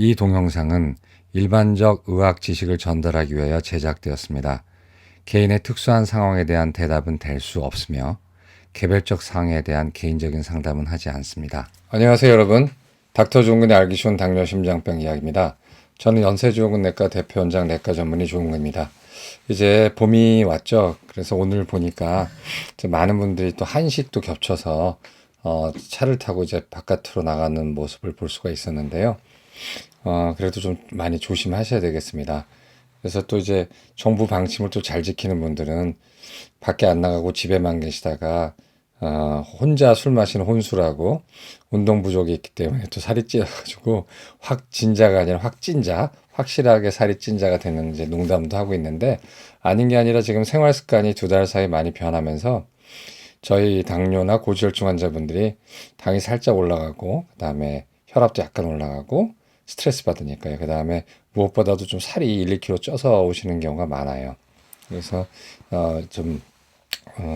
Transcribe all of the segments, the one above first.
이 동영상은 일반적 의학 지식을 전달하기 위하여 제작되었습니다. 개인의 특수한 상황에 대한 대답은 될 수 없으며 개별적 상황에 대한 개인적인 상담은 하지 않습니다. 안녕하세요 여러분. 닥터 조은근의 알기 쉬운 당뇨 심장병 이야기입니다. 저는 연세지원군내과 대표원장 내과 전문의 조은근입니다. 이제 봄이 왔죠. 그래서 오늘 보니까 이제 많은 분들이 또 한식도 겹쳐서 차를 타고 이제 바깥으로 나가는 모습을 볼 수가 있었는데요. 그래도 좀 많이 조심하셔야 되겠습니다. 그래서 또 이제 정부 방침을 또 잘 지키는 분들은 밖에 안 나가고 집에만 계시다가 혼자 술 마시는 혼수라고 운동 부족이 있기 때문에 또 살이 찌어가지고 확진자가 아니라 확진자, 확실하게 살이 찐 자가 되는 이제 농담도 하고 있는데 아닌 게 아니라 지금 생활 습관이 두 달 사이 많이 변하면서 저희 당뇨나 고지혈증 환자분들이 당이 살짝 올라가고 그다음에 혈압도 약간 올라가고 스트레스 받으니까요. 그다음에 무엇보다도 좀 살이 1, 2kg 쪄서 오시는 경우가 많아요. 그래서 좀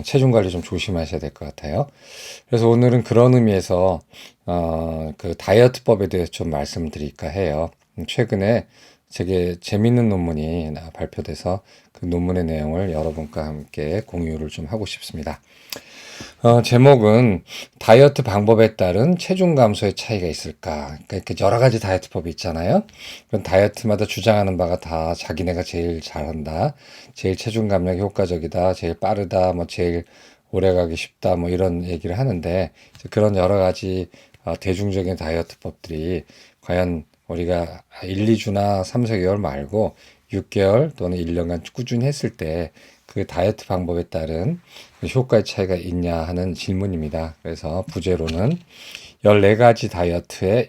체중 관리 좀 조심하셔야 될 것 같아요. 그래서 오늘은 그런 의미에서 그 다이어트법에 대해서 좀 말씀드릴까 해요. 최근에 되게 재밌는 논문이 발표돼서 그 논문의 내용을 여러분과 함께 공유를 좀 하고 싶습니다. 제목은 다이어트 방법에 따른 체중 감소의 차이가 있을까? 그러니까 여러 가지 다이어트법이 있잖아요. 그런 다이어트마다 주장하는 바가 다 자기네가 제일 잘한다, 제일 체중 감량이 효과적이다, 제일 빠르다, 뭐 제일 오래 가기 쉽다, 뭐 이런 얘기를 하는데 그런 여러 가지 대중적인 다이어트법들이 과연 우리가 1, 2주나 3, 4개월 말고 6개월 또는 1년간 꾸준히 했을 때 그 다이어트 방법에 따른 효과의 차이가 있냐 하는 질문입니다. 그래서 부제로는 14가지 다이어트의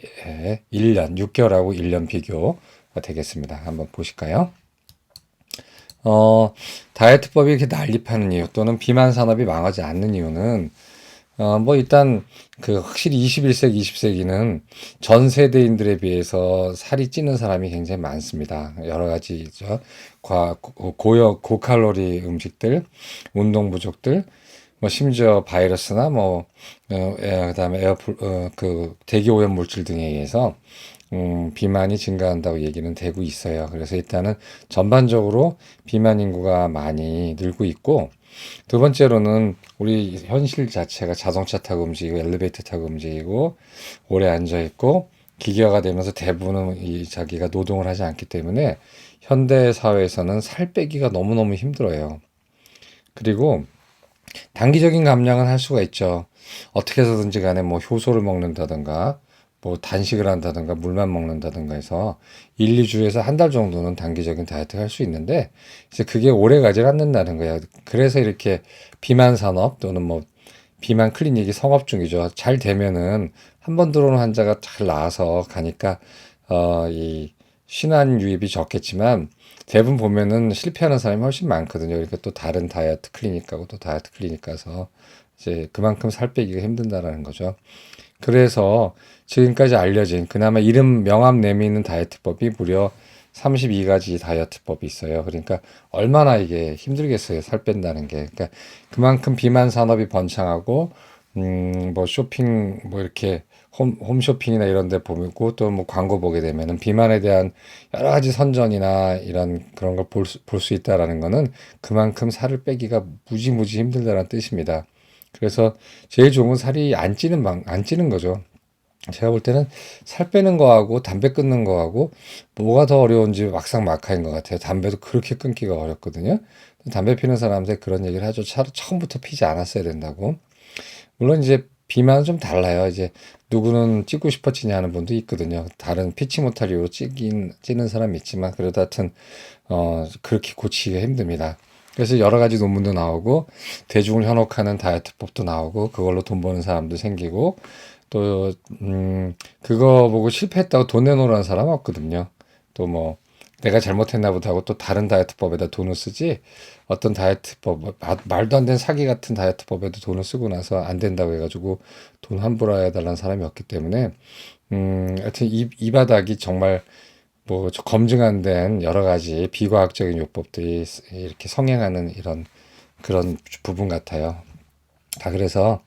1년, 6개월하고 1년 비교가 되겠습니다. 한번 보실까요? 다이어트법이 이렇게 난립하는 이유 또는 비만 산업이 망하지 않는 이유는 뭐 일단 그 확실히 21세기, 20세기는 전 세대인들에 비해서 살이 찌는 사람이 굉장히 많습니다. 여러 가지 고칼로리 음식들, 운동 부족들, 뭐 심지어 바이러스나 그다음에 그 대기 오염 물질 등에 의해서 비만이 증가한다고 얘기는 되고 있어요. 그래서 일단은 전반적으로 비만 인구가 많이 늘고 있고, 두 번째로는 우리 현실 자체가 자동차 타고 움직이고 엘리베이터 타고 움직이고 오래 앉아 있고 기계화가 되면서 대부분은 자기가 노동을 하지 않기 때문에 현대 사회에서는 살 빼기가 너무너무 힘들어요. 그리고 단기적인 감량은 할 수가 있죠. 어떻게 해서든지 간에 뭐 효소를 먹는다든가 뭐 단식을 한다든가 물만 먹는다든가 해서 1, 2주에서 한 달 정도는 단기적인 다이어트를 할 수 있는데 이제 그게 오래 가지 않는다는 거예요. 그래서 이렇게 비만 산업 또는 뭐 비만 클리닉이 성업 중이죠. 잘 되면은 한 번 들어오는 환자가 잘 나아서 가니까 이 신환 유입이 적겠지만 대부분 보면은 실패하는 사람이 훨씬 많거든요. 그러니까 또 다른 다이어트 클리닉 가고 또 다이어트 클리닉 가서 이제 그만큼 살 빼기가 힘든다라는 거죠. 그래서 지금까지 알려진 그나마 이름 명함 내미는 다이어트법이 무려 32가지 다이어트법이 있어요. 그러니까 얼마나 이게 힘들겠어요. 살 뺀다는 게. 그러니까 그만큼 비만 산업이 번창하고 뭐 쇼핑 뭐 이렇게 홈쇼핑이나 이런 데 보고 또 뭐 광고 보게 되면은 비만에 대한 여러 가지 선전이나 이런 그런 걸 볼 수 있다라는 거는 그만큼 살을 빼기가 무지무지 힘들다는 뜻입니다. 그래서 제일 좋은 건 살이 안 찌는 거죠. 제가 볼 때는 살 빼는 거하고 담배 끊는 거하고 뭐가 더 어려운지 막상 막하인 것 같아요. 담배도 그렇게 끊기가 어렵거든요. 담배 피는 사람한테 그런 얘기를 하죠. 처음부터 피지 않았어야 된다고. 물론 이제 비만은 좀 달라요. 이제 누구는 찌고 싶어지냐 하는 분도 있거든요. 다른 피치 못할 이유로 찌는 사람이 있지만 그래도 하여튼 그렇게 고치기가 힘듭니다. 그래서 여러 가지 논문도 나오고 대중을 현혹하는 다이어트법도 나오고 그걸로 돈 버는 사람도 생기고 또 그거 보고 실패했다고 돈 내놓으라는 사람 없거든요. 또 뭐 내가 잘못했나 보다 하고 또 다른 다이어트법에다 돈을 쓰지 어떤 다이어트법 말도 안 되는 사기 같은 다이어트법에도 돈을 쓰고 나서 안 된다고 해가지고 돈 환불 해달라는 사람이 없기 때문에 하여튼 이 바닥이 정말 뭐 검증 안 된 여러 가지 비과학적인 요법들이 이렇게 성행하는 이런 그런 부분 같아요. 그래서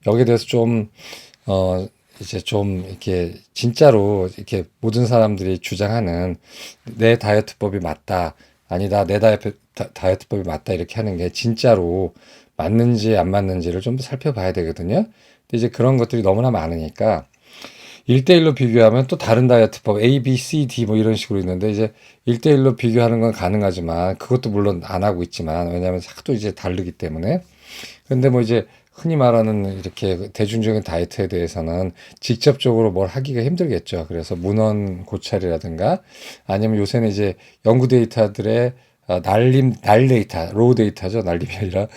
여기에 대해서 좀 이제 좀 이렇게 진짜로 이렇게 모든 사람들이 주장하는 내 다이어트법이 맞다, 아니다, 내 다이어트법이 맞다 이렇게 하는 게 진짜로 맞는지 안 맞는지를 좀 살펴봐야 되거든요. 근데 이제 그런 것들이 너무나 많으니까 1대1로 비교하면 또 다른 다이어트법 A, B, C, D 뭐 이런 식으로 있는데 이제 1대1로 비교하는 건 가능하지만 그것도 물론 안 하고 있지만 왜냐하면 하도 이제 다르기 때문에 근데 뭐 이제 흔히 말하는 이렇게 대중적인 다이어트에 대해서는 직접적으로 뭘 하기가 힘들겠죠. 그래서 문헌 고찰이라든가 아니면 요새는 이제 연구 데이터들의 날 데이터, 로우 데이터죠. 날림이 아니라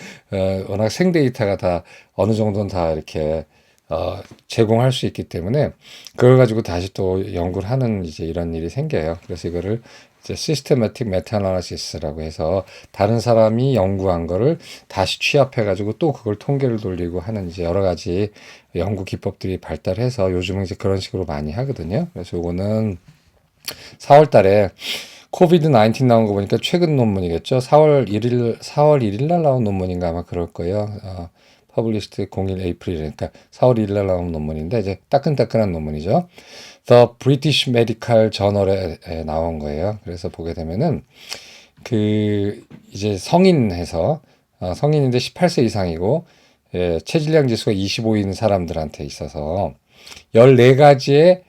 워낙 생 데이터가 다 어느 정도는 다 이렇게 제공할 수 있기 때문에 그걸 가지고 다시 또 연구를 하는 이제 이런 일이 생겨요. 그래서 이거를 이제 시스테마틱 메타아나리시스라고 해서 다른 사람이 연구한 거를 다시 취합해 가지고 또 그걸 통계를 돌리고 하는 이제 여러 가지 연구 기법들이 발달해서 요즘은 이제 그런 식으로 많이 하거든요. 그래서 요거는 4월 달에 코비드 19 나온 거 보니까 최근 논문이겠죠. 4월 1일 날 나온 논문인가 아마 그럴 거예요. 퍼블리시드 01 에이프릴 그러니까 4월 1일 날 나온 논문인데 이제 따끈따끈한 논문이죠. The British Medical Journal에 나온 거예요. 그래서 보게 되면은 그 이제 성인해서 성인인데 18세 이상이고 체질량 지수가 25인 사람들한테 있어서 14가지의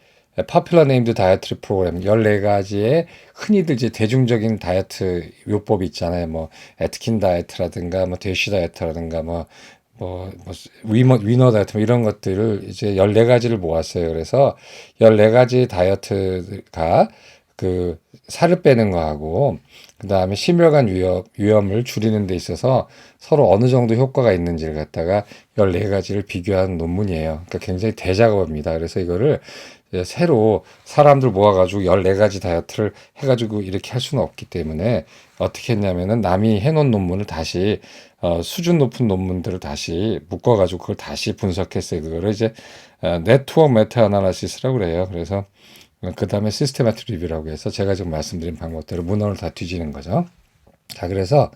파퓰러 네임드 다이어트리 프로그램 14가지의 흔히들 이제 대중적인 다이어트 요법이 있잖아요. 뭐 애트킨 다이어트라든가 뭐 대쉬 다이어트라든가 위너 다이어트 뭐 이런 것들을 이제 14가지를 모았어요. 그래서 14가지 다이어트가 그 살을 빼는 거하고 그다음에 심혈관 위험을 줄이는 데 있어서 서로 어느 정도 효과가 있는지를 갖다가 14가지를 비교한 논문이에요. 그러니까 굉장히 대작업입니다. 그래서 이거를 이제 새로 사람들 모아가지고 14가지 다이어트를 해가지고 이렇게 할 수는 없기 때문에 어떻게 했냐면은 남이 해놓은 논문을 다시 수준 높은 논문들을 다시 묶어가지고 그걸 다시 분석했어요. 그거를 이제 네트워크 메타 아나리시스라고 그래요. 그래서 그 다음에 시스테마틱 리뷰라고 해서 제가 지금 말씀드린 방법대로 문헌을 다 뒤지는 거죠. 자, 그래서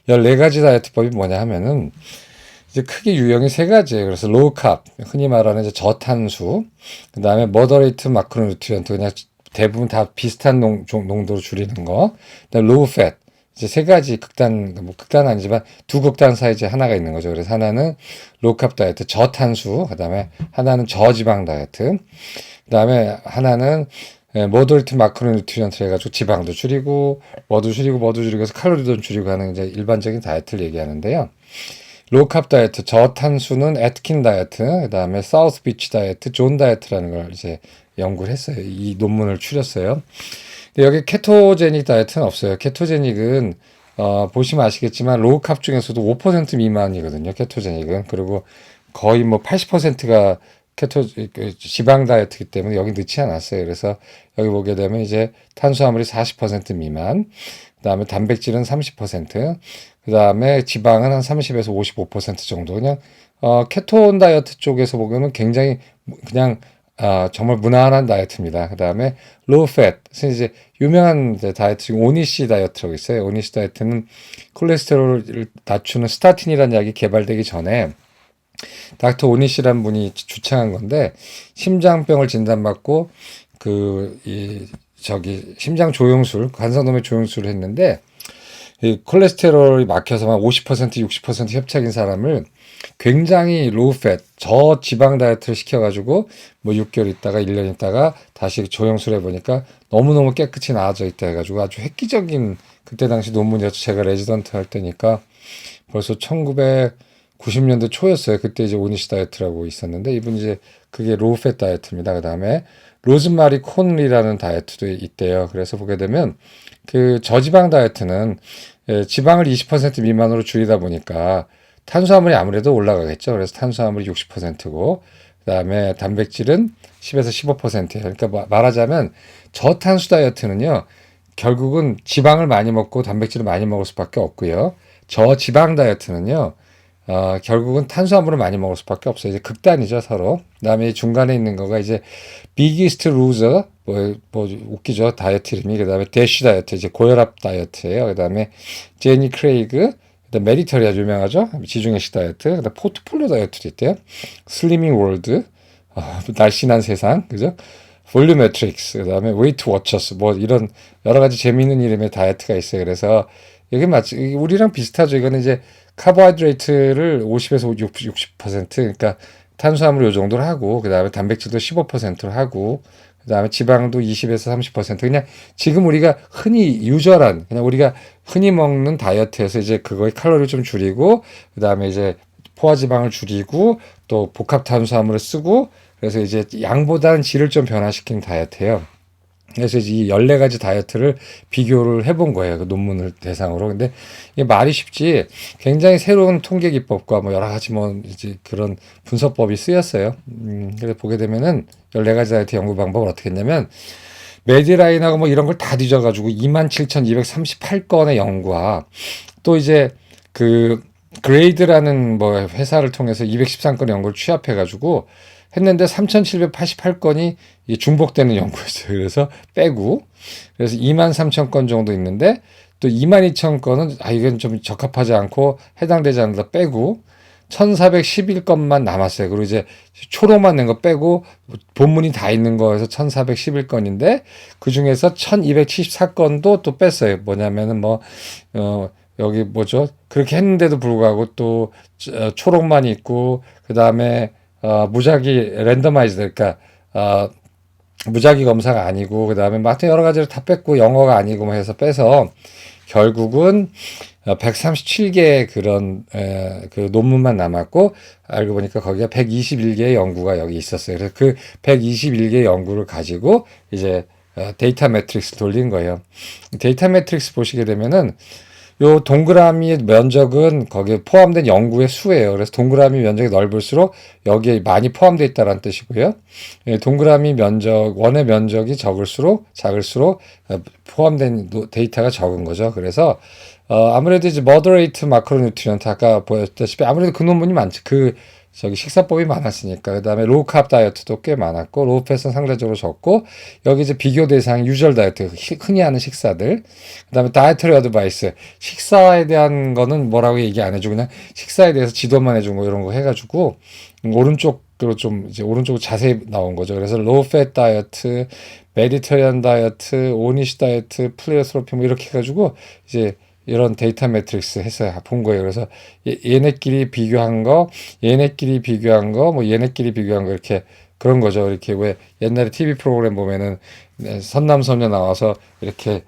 14가지 다이어트법이 뭐냐 하면은 이제 크게 유형이 세 가지예요. 그래서 로우 캅, 흔히 말하는 이제 저탄수, 그 다음에 머더레이트 마크로뉴트리언트, 그냥 대부분 다 비슷한 농도로 줄이는 거, 그다음 로우 팻, 이제 세 가지 극단, 뭐 극단 아니지만 두 극단 사이에 하나가 있는 거죠. 그래서 하나는 로우 캅 다이어트, 저탄수, 그 다음에 하나는 저지방 다이어트, 그 다음에 하나는 모더레이트 마크로뉴트리언트 해가지고 지방도 줄이고, 뭐도 줄이고 해서 칼로리도 줄이고 하는 이제 일반적인 다이어트를 얘기하는데요. 로우캅 다이어트, 저탄수는 애트킨 다이어트, 그다음에 사우스 비치 다이어트, 존 다이어트라는 걸 이제 연구를 했어요. 이 논문을 추렸어요. 근데 여기 케토제닉 다이어트는 없어요. 케토제닉은 보시면 아시겠지만 로우캅 중에서도 5% 미만이거든요. 케토제닉은. 그리고 거의 뭐 80%가 지방 다이어트이기 때문에 여기 넣지 않았어요. 그래서 여기 보게 되면 이제 탄수화물이 40% 미만, 그다음에 단백질은 30%, 그다음에 지방은 한 30에서 55% 정도. 그냥 케톤 다이어트 쪽에서 보면 굉장히 그냥 정말 무난한 다이어트입니다. 그다음에 로우 팻, 이제 유명한 다이어트 중에 오니시 다이어트라고 있어요. 오니시 다이어트는 콜레스테롤을 낮추는 스타틴이라는 약이 개발되기 전에 닥터 오니시라는 분이 주창한 건데 심장병을 진단받고 심장 조영술, 간성동맥 조영술을 했는데 이 콜레스테롤이 막혀서 한 50%, 60% 협착인 사람을 굉장히 로우팻, 저지방 다이어트를 시켜가지고 뭐 6개월 있다가 1년 있다가 다시 조영술 해보니까 너무너무 깨끗이 나아져 있다 해가지고 아주 획기적인 그때 당시 논문이었죠. 제가 레지던트 할 때니까 벌써 1990년대 초였어요. 그때 이제 오니시 다이어트라고 있었는데 이분 이제 그게 로우팻 다이어트입니다. 그 다음에 로즈마리 콘이라는 다이어트도 있대요. 그래서 보게 되면 그 저지방 다이어트는 지방을 20% 미만으로 줄이다 보니까 탄수화물이 아무래도 올라가겠죠. 그래서 탄수화물이 60%고 그다음에 단백질은 10에서 15%예요. 그러니까 말하자면 저탄수 다이어트는요. 결국은 지방을 많이 먹고 단백질을 많이 먹을 수밖에 없고요. 저지방 다이어트는요. 결국은 탄수화물을 많이 먹을 수밖에 없어요. 이제 극단이죠, 서로. 그다음에 중간에 있는 거가 이제 비기스트 루저, 뭐 웃기죠, 다이어트 이름이. 그다음에 대쉬 다이어트, 이제 고혈압 다이어트예요. 그다음에 제니 크레이그, 그다음 메디터리아 유명하죠, 지중해식 다이어트. 그다음 포트폴리오 다이어트도 있대요. 슬리밍 월드, 날씬한 세상, 그죠? 볼륨메트릭스, 그다음에 웨이트 워처스, 뭐 이런 여러 가지 재미있는 이름의 다이어트가 있어요. 그래서 이게 마치 우리랑 비슷하죠. 이거는 이제 카보하이드레이트를 50에서 60%, 그러니까 탄수화물 요 정도를 하고, 그다음에 단백질도 15%를 하고, 그다음에 지방도 20에서 30%. 그냥 지금 우리가 흔히 유저한, 그냥 우리가 흔히 먹는 다이어트에서 이제 그거의 칼로리 좀 줄이고, 그다음에 이제 포화지방을 줄이고, 또 복합 탄수화물을 쓰고, 그래서 이제 양보다는 질을 좀 변화시킨 다이어트예요. 그래서 이제 이 14가지 다이어트를 비교를 해본 거예요. 그 논문을 대상으로. 근데 이게 말이 쉽지 굉장히 새로운 통계 기법과 뭐 여러 가지 뭐 이제 그런 분석법이 쓰였어요. 그래서 보게 되면은 14가지 다이어트 연구 방법을 어떻게 했냐면 메디라인하고 뭐 이런 걸 다 뒤져가지고 27,238건의 연구와 또 이제 그 그레이드라는 뭐 회사를 통해서 213건 연구를 취합해가지고 했는데 3,788건이 중복되는 연구였어요. 그래서 빼고 그래서 23,000건 정도 있는데 또 22,000건은 이건 좀 적합하지 않고 해당되지 않는다 빼고 1,411건만 남았어요. 그리고 이제 초록만 낸 거 빼고 본문이 다 있는 거에서 1,411건인데 그 중에서 1,274건도 또 뺐어요. 뭐냐면은 여기 뭐죠? 그렇게 했는데도 불구하고 또 초록만 있고 그 다음에 무작위 랜더마이즈 그러니까 무작위 검사가 아니고 그다음에 하여튼 여러 가지를 다 뺐고 영어가 아니고 뭐 해서 빼서 결국은 137개의 그런 그 논문만 남았고 알고 보니까 거기가 121개의 연구가 여기 있었어요. 그래서 그 121개의 연구를 가지고 이제 데이터 매트릭스 돌린 거예요. 데이터 매트릭스 보시게 되면은 요 동그라미의 면적은 거기에 포함된 연구의 수예요. 그래서 동그라미 면적이 넓을수록 여기에 많이 포함되어 있다는 뜻이고요. 동그라미 면적, 원의 면적이 작을수록 포함된 데이터가 적은 거죠. 그래서 아무래도 이제 moderate macronutrient 아까 보였다시피 아무래도 그 논문이 많죠. 식사법이 많았으니까. 그 다음에 로우 캅 다이어트도 꽤 많았고, 로우 패스는 상대적으로 적고, 여기 이제 비교 대상 유절 다이어트, 흔히 하는 식사들. 그 다음에 다이어트리 어드바이스, 식사에 대한 거는 뭐라고 얘기 안 해주고, 그냥 식사에 대해서 지도만 해준 거, 이런 거 해가지고, 오른쪽으로 좀, 이제 오른쪽으로 자세히 나온 거죠. 그래서 로우 팻 다이어트, 메디터리안 다이어트, 오니시 다이어트, 플레어스로피 뭐 이렇게 해가지고, 이제 이런 데이터 매트릭스 해서 본 거예요. 그래서 얘네끼리 비교한 거, 얘네끼리 비교한 거, 뭐 얘네끼리 비교한 거 이렇게 그런 거죠. 이렇게 왜 옛날에 TV 프로그램 보면은 선남선녀 나와서 이렇게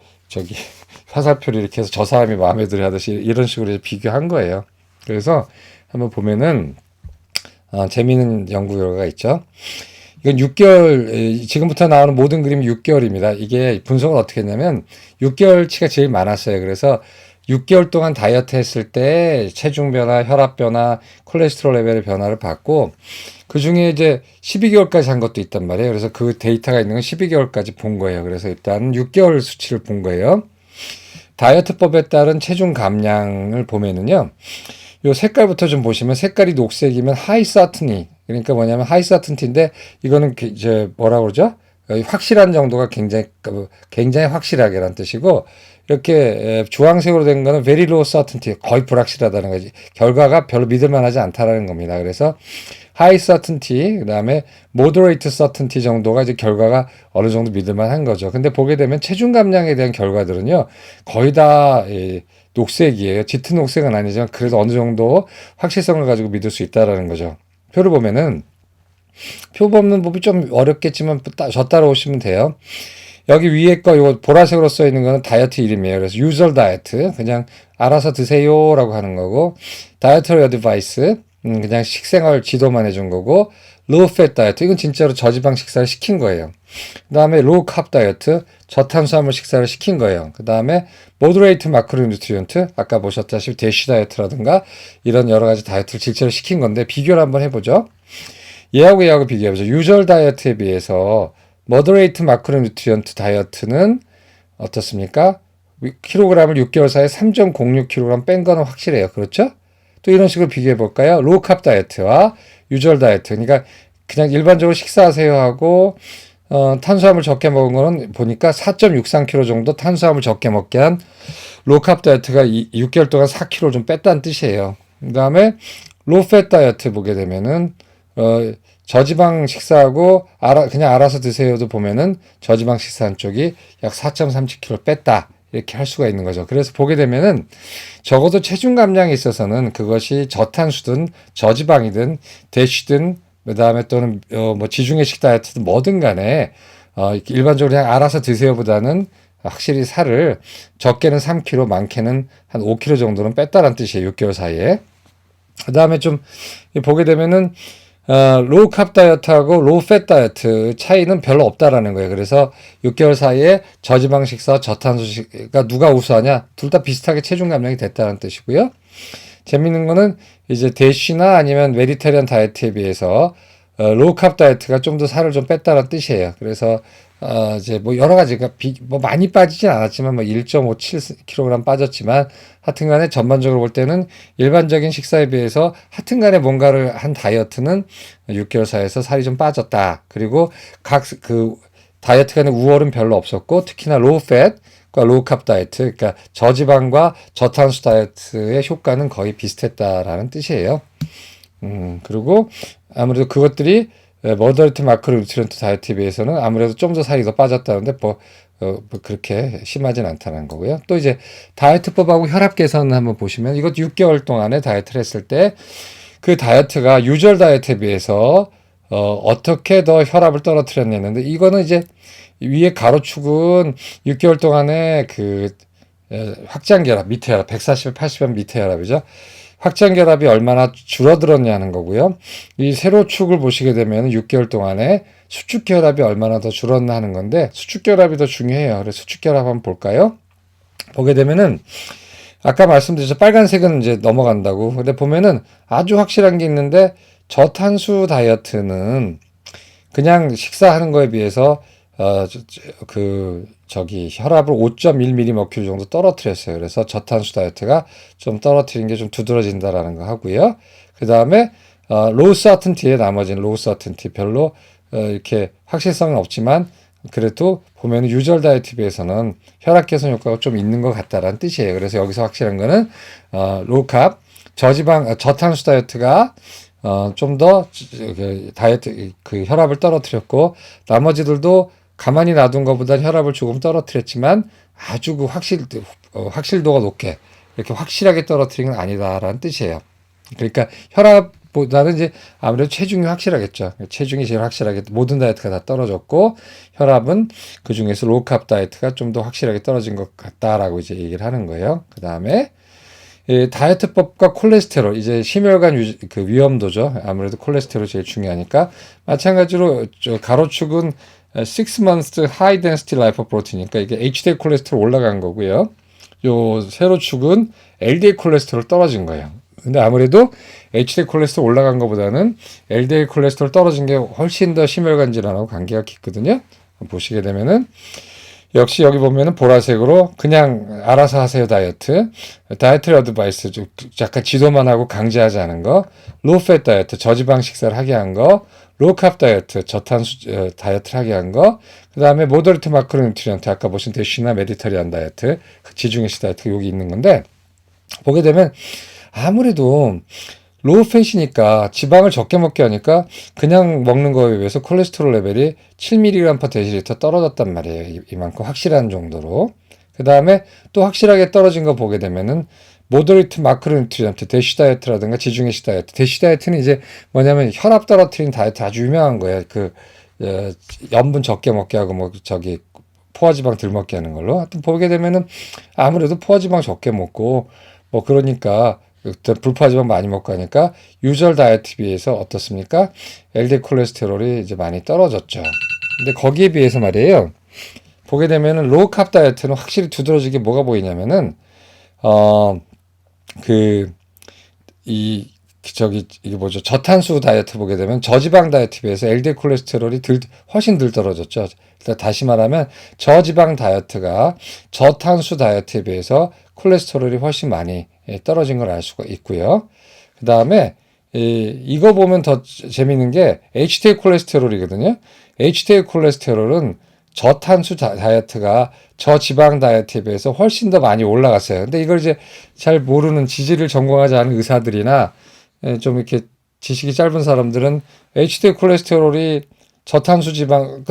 화살표를 이렇게 해서 저 사람이 마음에 들어 하듯이 이런 식으로 비교한 거예요. 그래서 한번 보면은 재미있는 연구 결과가 있죠. 이건 6개월, 지금부터 나오는 모든 그림이 6개월입니다. 이게 분석을 어떻게 했냐면 6개월치가 제일 많았어요. 그래서 6개월 동안 다이어트 했을 때 체중 변화, 혈압 변화, 콜레스테롤 레벨의 변화를 봤고 그 중에 이제 12개월까지 한 것도 있단 말이에요. 그래서 그 데이터가 있는 건 12개월까지 본 거예요. 그래서 일단 6개월 수치를 본 거예요. 다이어트법에 따른 체중 감량을 보면은요. 요 색깔부터 좀 보시면 색깔이 녹색이면 하이 사트니 그러니까 뭐냐면 하이 사트니인데 이거는 이제 뭐라고 그러죠? 확실한 정도가 굉장히 확실하게란 뜻이고 이렇게 주황색으로 된 거는 very low certainty 거의 불확실하다는 거지. 결과가 별로 믿을만하지 않다라는 겁니다. 그래서 high certainty 그다음에 moderate certainty 정도가 이제 결과가 어느 정도 믿을만한 거죠. 근데 보게 되면 체중 감량에 대한 결과들은요 거의 다 녹색이에요. 짙은 녹색은 아니지만 그래도 어느 정도 확실성을 가지고 믿을 수 있다라는 거죠. 표를 보면은 표 뽑는 법이 좀 어렵겠지만 저 따라오시면 돼요. 여기 위에 거 이거 보라색으로 써 있는 거는 다이어트 이름이에요. 그래서 유저 다이어트 그냥 알아서 드세요라고 하는 거고 다이어트리 어드바이스 그냥 식생활 지도만 해준 거고 로우 팻 다이어트 이건 진짜로 저지방 식사를 시킨 거예요. 그 다음에 로우 캅 다이어트 저탄수화물 식사를 시킨 거예요. 그 다음에 모더레이트 마크로뉴트리언트 아까 보셨다시피 대쉬 다이어트라든가 이런 여러 가지 다이어트를 실제로 시킨 건데 비교를 한번 해보죠. 얘하고 비교해보죠. 유절 다이어트에 비해서 모더레이트 마크로뉴트리언트 다이어트는 어떻습니까? 킬로그램을 6개월 사이에 3.06kg 뺀 거는 확실해요. 그렇죠? 또 이런 식으로 비교해 볼까요? 로우 캅 다이어트와 유절 다이어트. 그러니까 그냥 일반적으로 식사하세요 하고 탄수화물 적게 먹은 거는 보니까 4.63kg 정도 탄수화물 적게 먹게 한 로우 캅 다이어트가 6개월 동안 4kg 좀 뺐다는 뜻이에요. 그 다음에 로우 팻 다이어트 보게 되면은 저지방 식사하고 그냥 알아서 드세요도 보면은 저지방 식사한 쪽이 약 4.37kg 뺐다. 이렇게 할 수가 있는 거죠. 그래서 보게 되면은 적어도 체중 감량에 있어서는 그것이 저탄수든 저지방이든 대쉬든 그다음에 또는 뭐 지중해식 다이어트든 뭐든 간에 일반적으로 그냥 알아서 드세요보다는 확실히 살을 적게는 3kg, 많게는 한 5kg 정도는 뺐다는 뜻이에요. 6개월 사이에. 그다음에 좀 보게 되면은 로우 캅 다이어트하고 로우 팻 다이어트 차이는 별로 없다라는 거예요. 그래서 6개월 사이에 저지방 식사, 저탄수 식가 누가 우수하냐? 둘 다 비슷하게 체중 감량이 됐다는 뜻이고요. 재밌는 거는 이제 대쉬나 아니면 메디테리안 다이어트에 비해서 로우 캅 다이어트가 좀 더 살을 좀 뺐다는 뜻이에요. 그래서 이제 뭐 여러 가지가 뭐 많이 빠지진 않았지만 뭐 1.57kg 빠졌지만 하여튼간에 전반적으로 볼 때는 일반적인 식사에 비해서 하여튼간에 뭔가를 한 다이어트는 6개월 사이에서 살이 좀 빠졌다. 그리고 각 그 다이어트 간의 우월은 별로 없었고 특히나 로우 팻과 로우 캅 다이어트, 그러니까 저지방과 저탄수 다이어트의 효과는 거의 비슷했다라는 뜻이에요. 그리고 아무래도 그것들이 머더리트 마크로 뉴트리언트 다이어트에 비해서는 아무래도 좀 더 살이 더 빠졌다는데 뭐 그렇게 심하진 않다는 거고요. 또 이제 다이어트법하고 혈압 개선 한번 보시면 이것 6개월 동안에 다이어트를 했을 때 그 다이어트가 유절 다이어트에 비해서 어떻게 더 혈압을 떨어뜨렸냐 했는데 이거는 이제 위에 가로축은 6개월 동안에 그 확장결합, 밑에 혈압, 140, 80은 밑에 혈압이죠. 확장결합이 얼마나 줄어들었냐는 거고요. 이 세로축을 보시게 되면 6개월 동안에 수축결합이 얼마나 더 줄었나 하는 건데 수축결합이 더 중요해요. 그래서 수축결합 한번 볼까요? 보게 되면은 아까 말씀드렸죠. 빨간색은 이제 넘어간다고. 근데 보면은 아주 확실한 게 있는데 저탄수 다이어트는 그냥 식사하는 거에 비해서 혈압을 5.1mmHg 정도 떨어뜨렸어요. 그래서 저탄수 다이어트가 좀 떨어뜨린 게 좀 두드러진다라는 거 하고요. 그 다음에 로우 서튼티에 나머지는 로우 서튼티 별로 이렇게 확실성은 없지만 그래도 보면 유절 다이어트에 비해서는 혈압 개선 효과가 좀 있는 것 같다라는 뜻이에요. 그래서 여기서 확실한 거는 로우 캅 저지방 저탄수 다이어트가 좀 더 다이어트 그 혈압을 떨어뜨렸고 나머지들도 가만히 놔둔 것보다 혈압을 조금 떨어뜨렸지만 아주 그 확실도가 높게 이렇게 확실하게 떨어뜨린 건 아니다라는 뜻이에요. 그러니까 혈압보다는 이제 아무래도 체중이 확실하겠죠. 체중이 제일 확실하게 모든 다이어트가 다 떨어졌고 혈압은 그 중에서 로우캅 다이어트가 좀 더 확실하게 떨어진 것 같다라고 이제 얘기를 하는 거예요. 그 다음에 다이어트법과 콜레스테롤, 이제 심혈관 그 위험도죠. 아무래도 콜레스테롤이 제일 중요하니까 마찬가지로 가로축은 6 months high density lipoprotein이니까 이게 HDL 콜레스테롤 올라간 거고요. 요 세로축은 LDL 콜레스테롤 떨어진 거예요. 근데 아무래도 HDL 콜레스테롤 올라간 것보다는 LDL 콜레스테롤 떨어진 게 훨씬 더 심혈관 질환하고 관계가 깊거든요. 보시게 되면은 역시 여기 보면은 보라색으로 그냥 알아서 하세요 다이어트 어드바이스 약간 지도만 하고 강제하지 않은 거, 로우팻 다이어트 저지방 식사를 하게 한 거, 로우캅 다이어트 저탄수 다이어트를 하게 한 거, 그 다음에 모더리트 마크로 뉴트리언트 아까 보신 대쉬나 메디터리안 다이어트 지중해식 다이어트 여기 있는 건데 보게 되면 아무래도 로우 팻이니까 지방을 적게 먹게 하니까 그냥 먹는 거에 비해서 콜레스테롤 레벨이 7mg/dL 떨어졌단 말이에요. 이만큼 확실한 정도로. 그 다음에 또 확실하게 떨어진 거 보게 되면은 모더리트 마크로뉴트리언트 대쉬 다이어트라든가 지중해식 다이어트. 대쉬 다이어트는 이제 뭐냐면 혈압 떨어뜨리는 다이어트 아주 유명한 거예요. 염분 적게 먹게 하고 포화지방 덜 먹게 하는 걸로. 하여튼 보게 되면은 아무래도 포화지방 적게 먹고 뭐 그러니까 불포화지방 많이 먹고 하니까 유절 다이어트에 비해서 어떻습니까? LDL 콜레스테롤이 이제 많이 떨어졌죠. 근데 거기에 비해서 말이에요. 보게 되면은 로우 캅 다이어트는 확실히 두드러지게 뭐가 보이냐면은 이게 뭐죠? 저탄수 다이어트 보게 되면 저지방 다이어트에 비해서 LDL 콜레스테롤이 훨씬 덜 떨어졌죠. 일단 다시 말하면 저지방 다이어트가 저탄수 다이어트에 비해서 콜레스테롤이 훨씬 많이 떨어진 걸 알 수가 있고요. 그 다음에 이거 보면 더 재밌는 게 HDL 콜레스테롤이거든요. HDL 콜레스테롤은 저탄수 다이어트가 저지방 다이어트에 비해서 훨씬 더 많이 올라갔어요. 근데 이걸 이제 잘 모르는 지질을 전공하지 않은 의사들이나 좀 이렇게 지식이 짧은 사람들은 HDL 콜레스테롤이 저탄수 지방,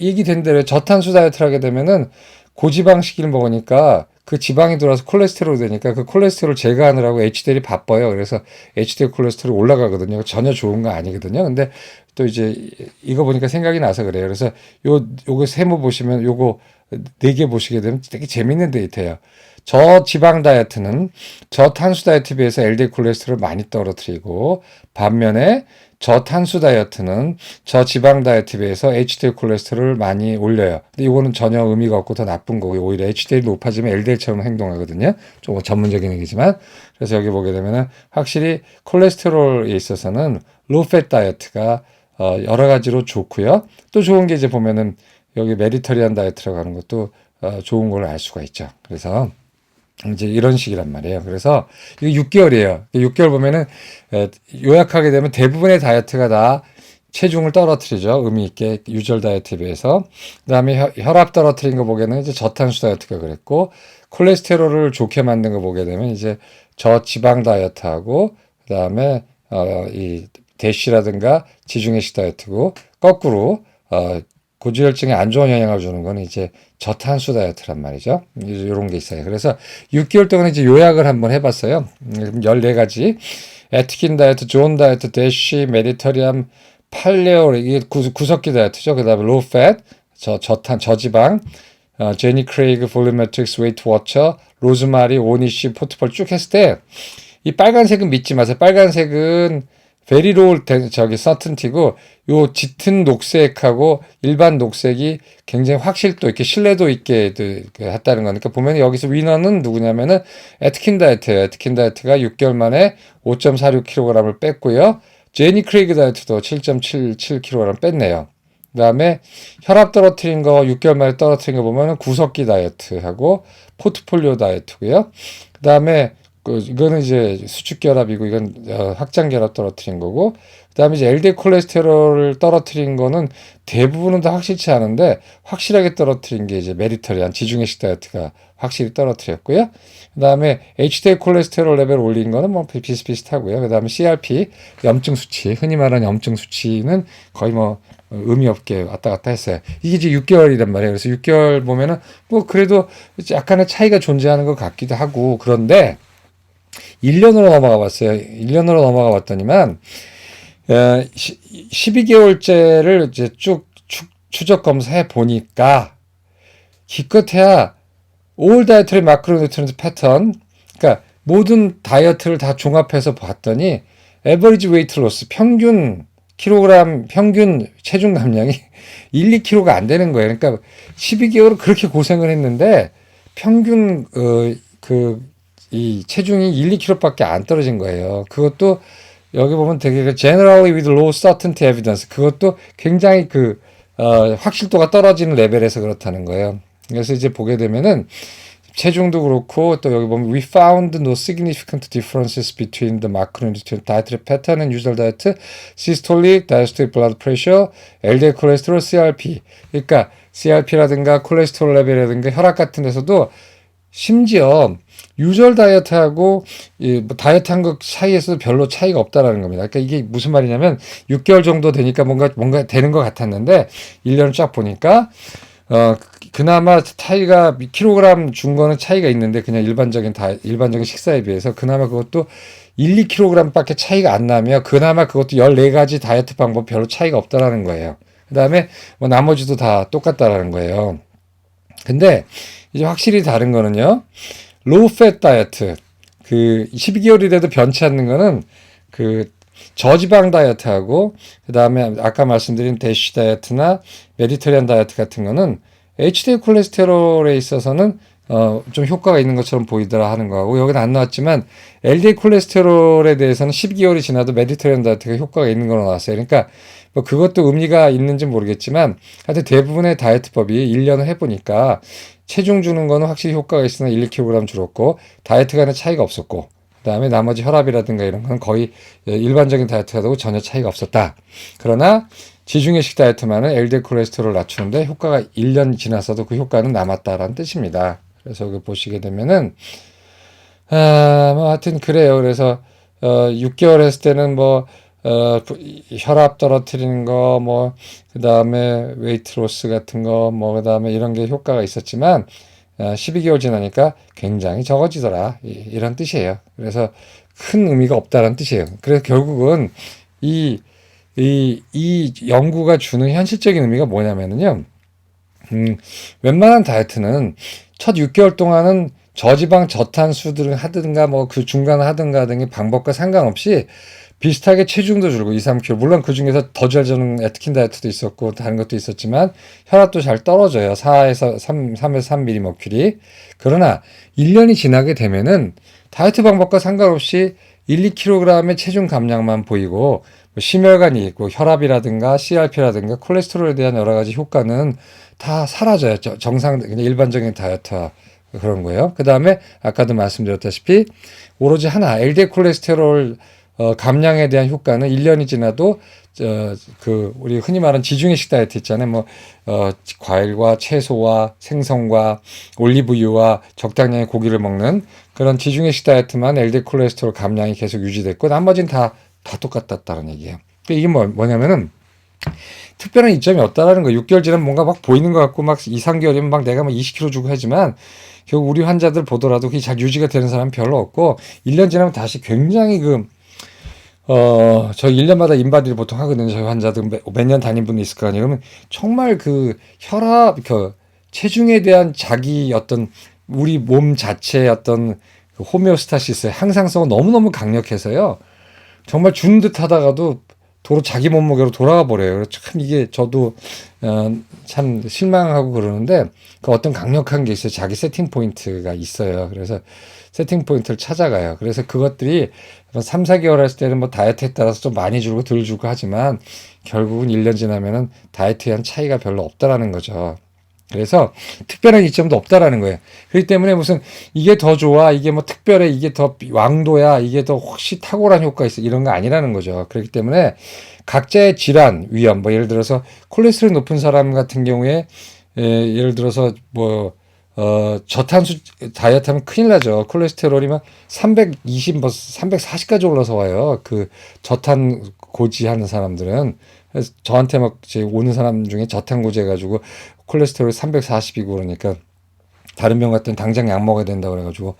얘기된 대로 저탄수 다이어트를 하게 되면은 고지방식을 먹으니까 그 지방이 들어와서 콜레스테롤이 되니까 그 콜레스테롤 제거하느라고 HDL이 바빠요. 그래서 HDL 콜레스테롤 올라가거든요. 전혀 좋은 거 아니거든요. 근데 또 이제 이거 보니까 생각이 나서 그래요. 그래서 요거 세모 보시면 요거 4개 보시게 되면 되게 재밌는 데이터예요. 저지방 다이어트는 저탄수 다이어트에 비해서 LDL 콜레스테롤을 많이 떨어뜨리고, 반면에 저탄수 다이어트는 저지방 다이어트에 비해서 HDL 콜레스테롤을 많이 올려요. 근데 이거는 전혀 의미가 없고 더 나쁜 거고, 오히려 HDL이 높아지면 LDL처럼 행동하거든요. 좀 전문적인 얘기지만. 그래서 여기 보게 되면은 확실히 콜레스테롤에 있어서는 로우팻 다이어트가 여러 가지로 좋고요. 또 좋은 게 이제 보면은 여기 메디터리안 다이어트라고 하는 것도 좋은 걸 알 수가 있죠. 그래서 이제 이런 식이란 말이에요. 그래서 이게 6개월이에요. 6개월 보면은 요약하게 되면 대부분의 다이어트가 다 체중을 떨어뜨리죠. 의미 있게 유절 다이어트에 비해서. 그다음에 혈압 떨어뜨린 거 보게 되면 이제 저탄수 다이어트가 그랬고, 콜레스테롤을 좋게 만든 거 보게 되면 이제 저지방 다이어트하고, 그다음에 이 대쉬라든가 지중해식 다이어트고, 거꾸로 고지혈증에 안 좋은 영향을 주는 거는 이제 저탄수 다이어트란 말이죠. 이런 게 있어요. 그래서 6개월 동안 이제 요약을 한번 해봤어요. 14가지. 애트킨 다이어트, 존 다이어트, 대쉬, 메디터리안, 팔레오, 이게 구석기 다이어트죠. 그 다음에 로우 팻, 저지방, 제니 크레이그, 볼리메트릭스, 웨이트 워처, 로즈마리, 오니쉬, 포트폴 쭉 했을 때, 이 빨간색은 믿지 마세요. 빨간색은 베리로울 저기 서튼티고, 요 짙은 녹색하고 일반 녹색이 굉장히 확실도 있게 신뢰도 있게 했다는 거니까, 보면 여기서 위너는 누구냐면은 애트킨 다이어트예요. 애트킨 다이어트가 6개월 만에 5.46kg을 뺐고요. 제니 크레이그 다이어트도 7.77kg 뺐네요. 그 다음에 혈압 떨어뜨린 거 6개월 만에 떨어뜨린 거 보면은 구석기 다이어트하고 포트폴리오 다이어트고요. 그 다음에 이거는 이제 수축결합이고, 이건 확장결합 떨어뜨린 거고, 그 다음에 이제 LDL 콜레스테롤을 떨어뜨린 거는 대부분은 다 확실치 않은데, 확실하게 떨어뜨린 게 이제 메디터리안 지중해식 다이어트가 확실히 떨어뜨렸고요. 그 다음에 HDL 콜레스테롤 레벨 올린 거는 뭐 비슷비슷하고요. 그 다음에 CRP, 염증 수치, 흔히 말하는 염증 수치는 거의 뭐 의미 없게 왔다 갔다 했어요. 이게 이제 6개월이란 말이에요. 그래서 6개월 보면은 뭐 그래도 약간의 차이가 존재하는 것 같기도 하고, 그런데 1년으로 넘어가 봤어요. 1년으로 넘어가 봤더니만 12개월째를 이제 쭉 추적 검사해 보니까 기껏해야 올 다이어트리 마크로뉴트리언트 패턴, 그러니까 모든 다이어트를 다 종합해서 봤더니 에버리지 웨이트 로스, 평균 체중 감량이 1, 2kg가 안 되는 거예요. 그러니까 12개월을 그렇게 고생을 했는데 평균 이 체중이 1, 2kg밖에 안 떨어진 거예요. 그것도 여기 보면 되게 generally with low certainty evidence, 그것도 굉장히 확실도가 떨어지는 레벨에서 그렇다는 거예요. 그래서 이제 보게 되면은 체중도 그렇고, 또 여기 보면 we found no significant differences between the macronutrient dietary pattern and usual diet, systolic, diastolic blood pressure, LDL cholesterol, CRP. 그러니까 CRP라든가 콜레스테롤 레벨이라든가 혈압 같은 데서도 심지어 유절 다이어트하고 다이어트 한 것 사이에서도 별로 차이가 없다라는 겁니다. 그러니까 이게 무슨 말이냐면 6개월 정도 되니까 뭔가 되는 것 같았는데 1년을 쫙 보니까 그나마 차이가 킬로그램 준 거는 차이가 있는데, 그냥 일반적인 식사에 비해서 그나마 그것도 1, 2kg밖에 차이가 안 나며, 그나마 그것도 14가지 다이어트 방법 별로 차이가 없다라는 거예요. 그 다음에 뭐 나머지도 다 똑같다라는 거예요. 근데 이제 확실히 다른 거는요, 로우 팻 다이어트, 12개월이 돼도 변치 않는 거는 저지방 다이어트하고, 그 다음에 아까 말씀드린 대쉬 다이어트나 메디터리안 다이어트 같은 거는 HDL 콜레스테롤에 있어서는 좀 효과가 있는 것처럼 보이더라 하는 거하고, 여기는 안 나왔지만 LDL 콜레스테롤에 대해서는 12개월이 지나도 메디터리안 다이어트가 효과가 있는 걸로 나왔어요. 그러니까 뭐 그것도 의미가 있는지 모르겠지만, 하여튼 대부분의 다이어트법이 1년을 해보니까 체중 주는 거는 확실히 효과가 있으나 1, 2kg 줄었고, 다이어트 간의 차이가 없었고, 그 다음에 나머지 혈압이라든가 이런 건 거의 일반적인 다이어트하고 전혀 차이가 없었다. 그러나 지중해식 다이어트만은 LDL 콜레스테롤 낮추는데 효과가 1년 지났어도 그 효과는 남았다라는 뜻입니다. 그래서 여기 보시게 되면은 뭐 하여튼 그래요. 그래서 6개월 했을 때는 뭐 혈압 떨어뜨리는 거, 뭐, 그 다음에 웨이트 로스 같은 거, 뭐, 그 다음에 이런 게 효과가 있었지만, 12개월 지나니까 굉장히 적어지더라. 이런 뜻이에요. 그래서 큰 의미가 없다는 뜻이에요. 그래서 결국은 이, 이 연구가 주는 현실적인 의미가 뭐냐면요. 웬만한 다이어트는 첫 6개월 동안은 저지방 저탄수들을 하든가 뭐 그 중간에 하든가 등의 방법과 상관없이 비슷하게 체중도 줄고 2, 3kg. 물론 그 중에서 더 잘 주는 에트킨 다이어트도 있었고 다른 것도 있었지만 혈압도 잘 떨어져요. 4에서 3에서 3mmmercury. 그러나 1년이 지나게 되면은 다이어트 방법과 상관없이 1, 2kg의 체중 감량만 보이고 뭐 심혈관이 있고 혈압이라든가 CRP라든가 콜레스테롤에 대한 여러 가지 효과는 다 사라져요. 정상 그냥 일반적인 다이어트와 그런 거예요. 그 다음에 아까도 말씀드렸다시피 오로지 하나 LDL 콜레스테롤 감량에 대한 효과는 1년이 지나도 그 우리 흔히 말하는 지중해식 다이어트 있잖아요. 뭐 과일과 채소와 생선과 올리브유와 적당량의 고기를 먹는 그런 지중해식 다이어트만 LDL 콜레스테롤 감량이 계속 유지됐고 나머지는 다 똑같았다는 얘기예요. 그러니까 이게 뭐냐면은 특별한 이점이 없다라는 거. 6개월 지나면 뭔가 막 보이는 것 같고 막 2, 3개월이면 막 내가 막 20kg 주고 하지만 결국 우리 환자들 보더라도 그게 잘 유지가 되는 사람은 별로 없고 1년 지나면 다시 굉장히 저 1년마다 인바디를 보통 하거든요. 저희 환자들 몇 년 다닌 분이 있을 거 아니에요. 그러면 정말 그 혈압, 체중에 대한 자기 어떤 우리 몸 자체의 어떤 그 호메오스타시스, 항상성은 너무너무 강력해서요. 정말 준 듯 하다가도 도로 자기 몸무게로 돌아가 버려요. 참 이게 저도 참 실망하고 그러는데 그 어떤 강력한 게 있어요. 자기 세팅 포인트가 있어요. 그래서 세팅 포인트를 찾아가요. 그래서 그것들이 3, 4개월 했을 때는 뭐 다이어트에 따라서 좀 많이 줄고 덜 줄고 하지만 결국은 1년 지나면은 다이어트에 대한 차이가 별로 없다라는 거죠. 그래서 특별한 이점도 없다라는 거예요. 그렇기 때문에 무슨 이게 더 좋아, 이게 뭐 특별해, 이게 더 왕도야, 이게 더 혹시 탁월한 효과 있어 이런 거 아니라는 거죠. 그렇기 때문에 각자의 질환 위험, 뭐 예를 들어서 콜레스테롤 높은 사람 같은 경우에 예를 들어서 뭐 저탄수 다이어트 하면 큰일 나죠. 콜레스테롤이 막 320, 뭐 340까지 올라서 와요. 그 저탄 고지 하는 사람들은. 그래서 저한테 막 오는 사람 중에 저탄 고지 해가지고 콜레스테롤이 340이고 그러니까 다른 병 같은 당장 약 먹어야 된다 그래가지고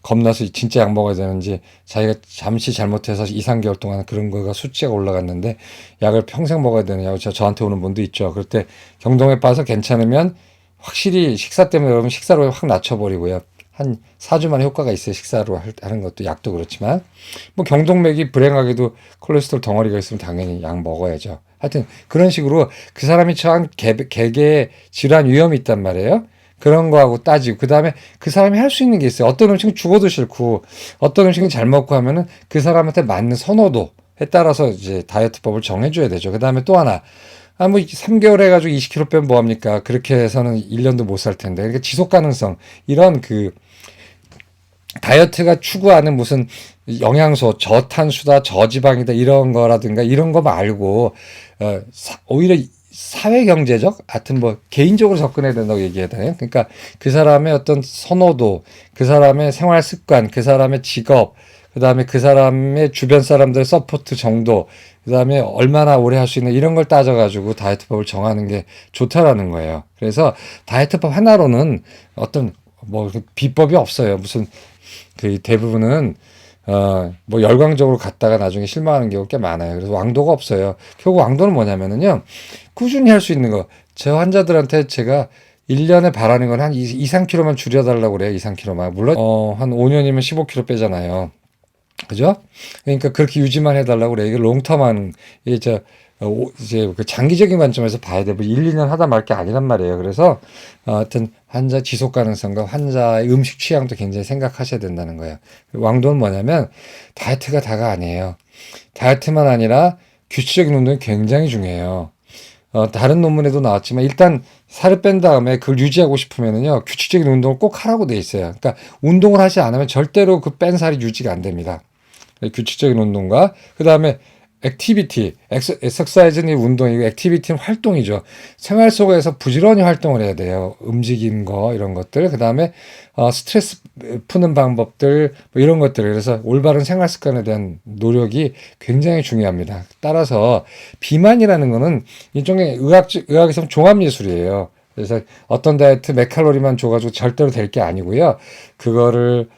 겁나서 진짜 약 먹어야 되는지 자기가 잠시 잘못해서 2, 3개월 동안 그런 거가 수치가 올라갔는데 약을 평생 먹어야 되느냐고 저한테 오는 분도 있죠. 그럴 때 경동에 빠서 괜찮으면 확실히 식사 때문에 여러분 식사로 확 낮춰버리고요. 한 4주 만에 효과가 있어요. 식사로 하는 것도 약도 그렇지만 뭐 경동맥이 불행하게도 콜레스테롤 덩어리가 있으면 당연히 약 먹어야죠. 하여튼 그런 식으로 그 사람이 처한 개개의 질환 위험이 있단 말이에요. 그런 거하고 따지고 그 다음에 그 사람이 할 수 있는 게 있어요. 어떤 음식은 죽어도 싫고 어떤 음식은 잘 먹고 하면은 그 사람한테 맞는 선호도에 따라서 이제 다이어트법을 정해줘야 되죠. 그 다음에 또 하나 뭐 3개월 해가지고 20kg 빼면 뭐합니까? 그렇게 해서는 1년도 못 살 텐데. 그러니까 지속 가능성 이런 그 다이어트가 추구하는 무슨 영양소, 저탄수다, 저지방이다 이런 거라든가 이런 거 말고 오히려 사회 경제적, 하여튼 뭐 개인적으로 접근해야 된다고 얘기해야 되나요? 그러니까 그 사람의 어떤 선호도, 그 사람의 생활 습관, 그 사람의 직업, 그 다음에 그 사람의 주변 사람들의 서포트 정도, 그 다음에 얼마나 오래 할 수 있는 이런 걸 따져가지고 다이어트법을 정하는 게 좋다라는 거예요. 그래서 다이어트법 하나로는 어떤 뭐 비법이 없어요. 무슨 그 대부분은 뭐 열광적으로 갔다가 나중에 실망하는 경우가 꽤 많아요. 그래서 왕도가 없어요. 결국 왕도는 뭐냐면은요. 꾸준히 할 수 있는 거. 제 환자들한테 제가 1년에 바라는 건 한 2, 3kg만 줄여달라고 그래요. 2, 3kg만. 물론 한 5년이면 15kg 빼잖아요. 그죠? 그러니까 그렇게 유지만 해달라고 그래. 이게 롱텀한, 이게 이제 그 장기적인 관점에서 봐야 돼. 뭐 1, 2년 하다 말 게 아니란 말이에요. 그래서, 하여튼, 환자 지속 가능성과 환자의 음식 취향도 굉장히 생각하셔야 된다는 거예요. 왕도는 뭐냐면, 다이어트가 다가 아니에요. 다이어트만 아니라 규칙적인 운동이 굉장히 중요해요. 다른 논문에도 나왔지만 일단 살을 뺀 다음에 그걸 유지하고 싶으면은요 규칙적인 운동을 꼭 하라고 돼 있어요. 그러니까 운동을 하지 않으면 절대로 그 뺀 살이 유지가 안 됩니다. 규칙적인 운동과 그 다음에 액티비티, 엑서사이즈는 운동이고 액티비티는 활동이죠. 생활 속에서 부지런히 활동을 해야 돼요. 움직이는 거 이런 것들, 그 다음에 스트레스 푸는 방법들 뭐 이런 것들. 그래서 올바른 생활 습관에 대한 노력이 굉장히 중요합니다. 따라서 비만이라는 거는 일종의 의학에서 종합예술이에요. 그래서 어떤 다이어트 몇 칼로리만 줘가지고 절대로 될 게 아니고요. 그거를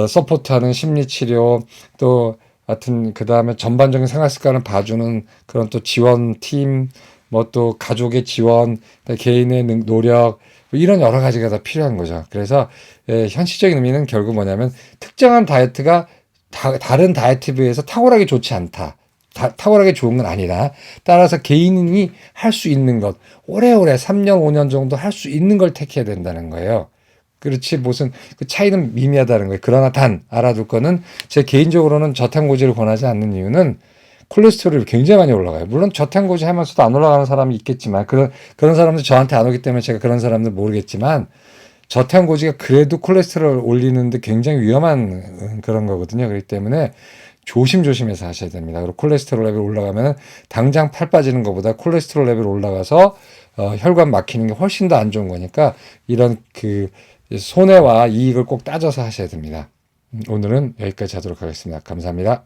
서포트하는 심리치료 또 하여튼 그 다음에 전반적인 생활 습관을 봐주는 그런 또 지원팀, 뭐 또 가족의 지원, 개인의 노력 뭐 이런 여러 가지가 다 필요한 거죠. 그래서 현실적인 의미는 결국 뭐냐면 특정한 다이어트가 다른 다이어트에 비해서 탁월하게 좋지 않다. 탁월하게 좋은 건 아니다. 따라서 개인이 할 수 있는 것, 오래오래 3년, 5년 정도 할 수 있는 걸 택해야 된다는 거예요. 그렇지 무슨 그 차이는 미미하다는 거예요. 그러나 단 알아둘 거는 제 개인적으로는 저탄고지를 권하지 않는 이유는 콜레스테롤이 굉장히 많이 올라가요. 물론 저탄고지 하면서도 안 올라가는 사람이 있겠지만 그런 사람들 저한테 안 오기 때문에 제가 그런 사람들 모르겠지만 저탄고지가 그래도 콜레스테롤 올리는데 굉장히 위험한 그런 거거든요. 그렇기 때문에 조심조심해서 하셔야 됩니다. 그리고 콜레스테롤 레벨 올라가면 당장 팔 빠지는 것보다 콜레스테롤 레벨 올라가서 혈관 막히는 게 훨씬 더 안 좋은 거니까 이런 그 손해와 이익을 꼭 따져서 하셔야 됩니다. 오늘은 여기까지 하도록 하겠습니다. 감사합니다.